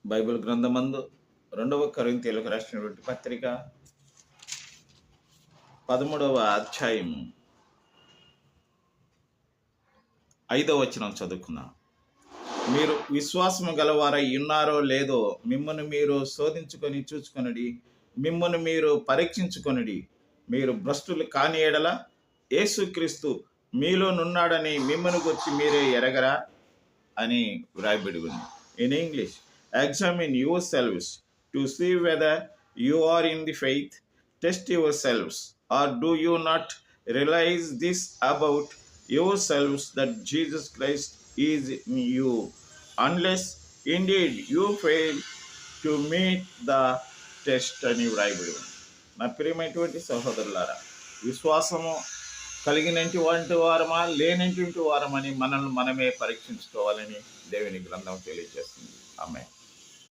Bible గ్రంథమందు 2 కొరింథీయులకు రాసినటువంటి పత్రిక 13వ అధ్యాయం 5వ వచనం చదువుకుందాం. మీరు విశ్వాసము గలవారై ఉన్నారో లేదో మిమ్మల్ని మీరు శోధించుకొని చూచుకొనుడి, మిమ్మల్ని మీరు పరీక్షించుకొనుడి. మీరు భ్రష్టులు కాని ఎడల యేసుక్రీస్తు మీలోనున్నాడని మిమ్మల్ని గురించి మీరే ఎరగరా అని వ్రాయబడి ఉంది. In English, examine yourselves to see whether you are in the faith. Test yourselves, or do you not realize this about yourselves, that Jesus Christ is in you, unless indeed you fail to meet the test అని వ్రాయబడి ఉంది. నా ప్రియమైనటువంటి సహోదరులారా, విశ్వాసము కలిగినటువంటి వారమా లేనటువంటి వారమని మనల్ని మనమే పరీక్షించుకోవాలని దేవుని గ్రంథం తెలియజేస్తుంది. ఆమేన్.